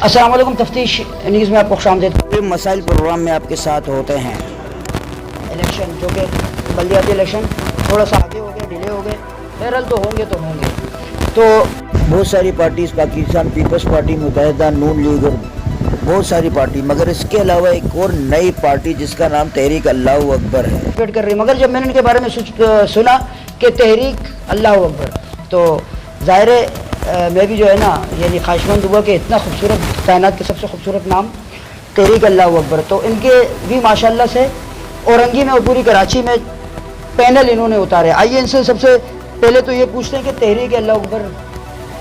السلام علیکم، تفتیش نیوز میں آپ کو خوشامدید۔ مسائل پروگرام میں آپ کے ساتھ ہوتے ہیں۔ الیکشن جو کہ بلدیاتی الیکشن تھوڑا سا آگے ہو گئے، ڈیلے ہو گئے، بہرحال تو ہوں گے تو بہت ساری پارٹیز، پاکستان پیپلز پارٹی، متحدہ، نون لیگ اور بہت ساری پارٹی، مگر اس کے علاوہ ایک اور نئی پارٹی جس کا نام تحریک اللہ اکبر ہے کر رہی ہے۔ مگر جب میں نے ان کے بارے میں سنا کہ تحریک اللہ اکبر، تو ظاہر ہے میں بھی جو ہے نا یعنی خواہش مند ہوا کہ اتنا خوبصورت، کائنات کے سب سے خوبصورت نام تحریک اللہ اکبر، تو ان کے بھی ماشاءاللہ سے اورنگی میں اور پوری کراچی میں پینل انہوں نے اتارے۔ آئیے ان سے سب سے پہلے تو یہ پوچھتے ہیں کہ تحریک اللہ اکبر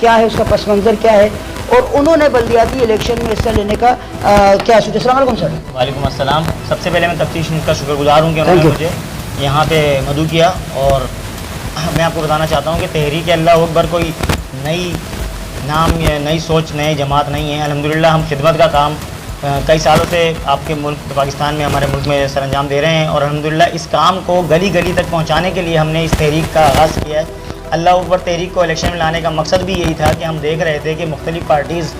کیا ہے، اس کا پس منظر کیا ہے، اور انہوں نے بلدیاتی الیکشن میں حصہ لینے کا کیا سوچا۔ السلام علیکم سر۔ وعلیکم السلام۔ سب سے پہلے میں تفتیش نیوز کا شکر گزار ہوں کہ انہوں نے مجھے یہاں پہ مدعو کیا، اور میں آپ کو بتانا چاہتا ہوں کہ تحریک اللہ اکبر کوئی نئی نام یا نئی سوچ، نئی جماعت نہیں ہے۔ الحمدللہ ہم خدمت کا کام کئی سالوں سے آپ کے ملک پاکستان میں، ہمارے ملک میں سر انجام دے رہے ہیں، اور الحمدللہ اس کام کو گلی گلی تک پہنچانے کے لیے ہم نے اس تحریک کا آغاز کیا ہے۔ اللہ اکبر تحریک کو الیکشن میں لانے کا مقصد بھی یہی تھا کہ ہم دیکھ رہے تھے کہ مختلف پارٹیز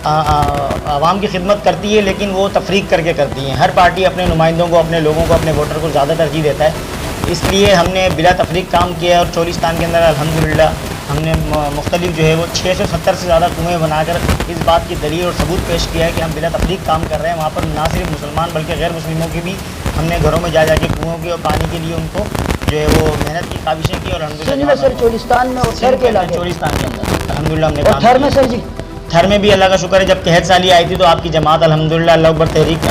عوام کی خدمت کرتی ہے، لیکن وہ تفریق کر کے کرتی ہیں۔ ہر پارٹی اپنے نمائندوں کو، اپنے لوگوں کو، اپنے ووٹر کو زیادہ ترجیح دیتا ہے۔ اس لیے ہم نے بلا تفریق کام کیا ہے، اور چولستان کے اندر الحمدللہ ہم نے مختلف جو ہے وہ 670 سے زیادہ کنویں بنا کر اس بات کی دلیل اور ثبوت پیش کیا ہے کہ ہم بلا تفریق کام کر رہے ہیں۔ وہاں پر نہ صرف مسلمان بلکہ غیر مسلموں کی بھی ہم نے گھروں میں جا کے کنوؤں کی اور پانی کے لیے ان کو جو ہے وہ محنت کی کاوشیں کی، اور الحمدللہ سر چولستان میں اور چولستان کے اندر الحمدللہ ہم نے کام کیا۔ تھر میں سر جی، تھر میں بھی اللہ کا شکر ہے، جب قحط سالی آئی تھی تو آپ کی جماعت الحمدللہ اللہ اکبر تحریک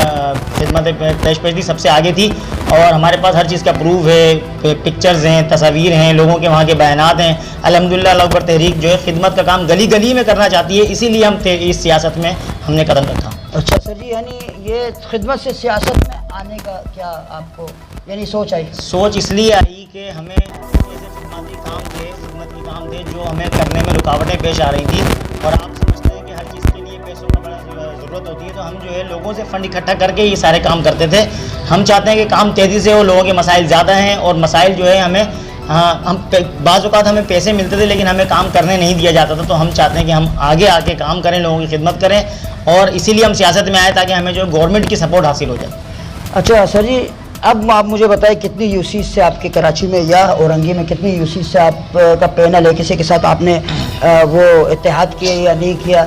خدمت پیش تھی، سب سے آگے تھی، اور ہمارے پاس ہر چیز کا پروف ہے، پکچرز ہیں، تصاویر ہیں، لوگوں کے وہاں کے بیانات ہیں۔ الحمدللہ اللہ اکبر تحریک جو ہے خدمت کا کام گلی گلی میں کرنا چاہتی ہے، اسی لیے ہم اس سیاست میں ہم نے قدم رکھا۔ اچھا سر جی، یعنی یہ خدمت سے سیاست میں آنے کا کیا آپ کو یعنی سوچ آئی؟ سوچ اس لیے آئی کہ ہمیں ایسے خدمتی کام تھے، خدمت کے کام تھے جو ہمیں کرنے میں رکاوٹیں پیش آ رہی تھیں، اور آپ سمجھتے ہیں کہ ہر چیز کے لیے پیسوں کا بڑا ضرورت ہوتی ہے، تو ہم جو ہے لوگوں سے فنڈ اکٹھا کر کے یہ سارے کام کرتے تھے۔ ہم چاہتے ہیں کہ کام تیزی سے ہو، لوگوں کے مسائل زیادہ ہیں، اور مسائل جو ہے ہمیں ہم بعض اوقات ہمیں پیسے ملتے تھے لیکن ہمیں کام کرنے نہیں دیا جاتا تھا، تو ہم چاہتے ہیں کہ ہم آگے آ کے کام کریں، لوگوں کی خدمت کریں، اور اسی لیے ہم سیاست میں آئے تاکہ ہمیں جو گورنمنٹ کی سپورٹ حاصل ہو جائے۔ اچھا سر جی، اب آپ مجھے بتائیں کتنی یو سی سے آپ کے کراچی میں یا اورنگی میں کتنی یو سی سے آپ کا پینل ہے، کسی کے ساتھ آپ نے وہ اتحاد کیا یا نہیں کیا؟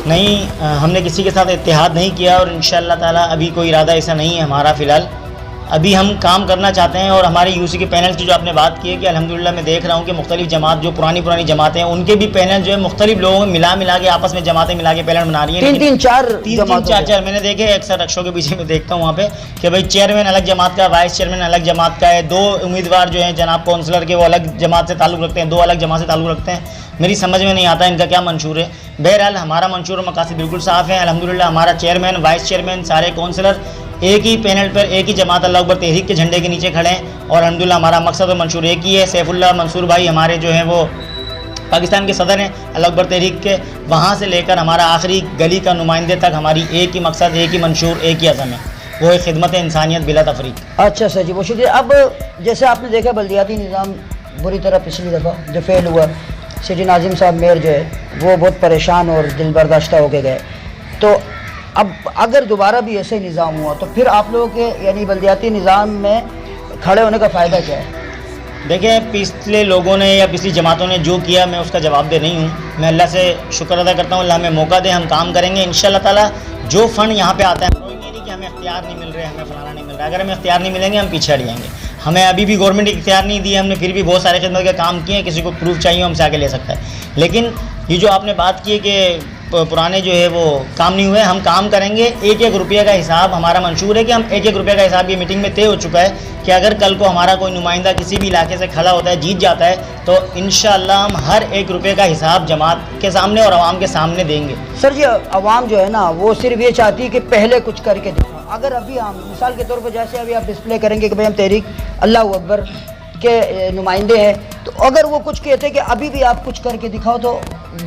نہیں، ہم نے کسی کے ساتھ اتحاد نہیں کیا، اور انشاءاللہ تعالیٰ ابھی کوئی ارادہ ایسا نہیں ہے ہمارا فی الحال۔ ابھی ہم کام کرنا چاہتے ہیں، اور ہماری یو سی کے پینل کی جو آپ نے بات کی ہے کہ الحمدللہ میں دیکھ رہا ہوں کہ مختلف جماعت جو پرانی جماعتیں ہیں ان کے بھی پینل جو ہے مختلف لوگوں میں ملا کے آپس میں جماعتیں ملا کے پینل بنا رہی ہیں، تین چار میں نے دیکھے اکثر رکشوں کے پیچھے میں دیکھتا ہوں وہاں پہ کہ بھائی چیئرمین الگ جماعت کا، وائس چیئرمین الگ جماعت کا ہے، دو امیدوار جو ہیں جناب کونسلر کے وہ الگ جماعت سے تعلق رکھتے ہیں، دو الگ جماعت سے تعلق رکھتے ہیں۔ میری سمجھ میں نہیں آتا ان کا کیا منشور ہے۔ بہرحال ہمارا منشور اور مقاصد بالکل صاف ہیں۔ الحمدللہ ہمارا چیئرمین، وائس چیئرمین، سارے کونسلر ایک ہی پینل پر، ایک ہی جماعت اللہ اکبر تحریک کے جھنڈے کے نیچے کھڑے ہیں، اور الحمدللہ ہمارا مقصد اور منشور ایک ہی ہے۔ سیف اللہ منصور بھائی ہمارے جو ہیں وہ پاکستان کے صدر ہیں اللہ اکبر تحریک کے، وہاں سے لے کر ہمارا آخری گلی کا نمائندے تک ہماری ایک ہی مقصد، ایک ہی منشور، ایک ہی عزم ہے، وہ ہے خدمت انسانیت بلا تفریق۔ اچھا سر جی، بہت شکریہ۔ اب جیسے آپ نے دیکھا بلدیاتی نظام بری طرح پچھلی دفعہ جو فیل ہوا، سٹی ناظم صاحب میئر جو ہے وہ بہت پریشان اور دل برداشتہ ہو کے گئے، تو اب اگر دوبارہ بھی ایسے ہی نظام ہوا تو پھر آپ لوگوں کے یعنی بلدیاتی نظام میں کھڑے ہونے کا فائدہ کیا ہے؟ دیکھیں، پچھلے لوگوں نے یا پچھلی جماعتوں نے جو کیا میں اس کا جواب دہ نہیں ہوں۔ میں اللہ سے شکر ادا کرتا ہوں، اللہ ہمیں موقع دے، ہم کام کریں گے انشاءاللہ تعالیٰ۔ جو فنڈ یہاں پہ آتا ہے یہ نہیں کہ ہمیں اختیار نہیں مل رہے، ہمیں فلانا نہیں مل رہا، اگر ہمیں اختیار نہیں ملیں گے ہم پیچھے ہٹ جائیں گے۔ ہمیں ابھی بھی گورنمنٹ اختیار نہیں دی، ہم نے پھر بھی بہت سارے خدمت کے کام کیے ہیں، کسی کو پروف چاہیے ہم سے آ کے لے سکتا ہے۔ لیکن یہ جو آپ نے بات کی ہے کہ پرانے جو ہے وہ کام نہیں ہوئے، ہم کام کریں گے۔ ایک ایک روپیہ کا حساب ہمارا منشور ہے کہ ہم ایک ایک روپیہ کا حساب، یہ میٹنگ میں طے ہو چکا ہے کہ اگر کل کو ہمارا کوئی نمائندہ کسی بھی علاقے سے کھڑا ہوتا ہے، جیت جاتا ہے، تو انشاءاللہ ہم ہر ایک روپے کا حساب جماعت کے سامنے اور عوام کے سامنے دیں گے۔ سر جی، عوام جو ہے نا وہ صرف یہ چاہتی ہے کہ پہلے کچھ کر کے دکھا۔ اگر ابھی ہم مثال کے طور پر جیسے ابھی آپ ڈسپلے کریں گے کہ بھائی ہم تحریک اللہ اکبر کے نمائندے ہیں، تو اگر وہ کچھ کہتے کہ ابھی بھی آپ کچھ کر کے دکھاؤ تو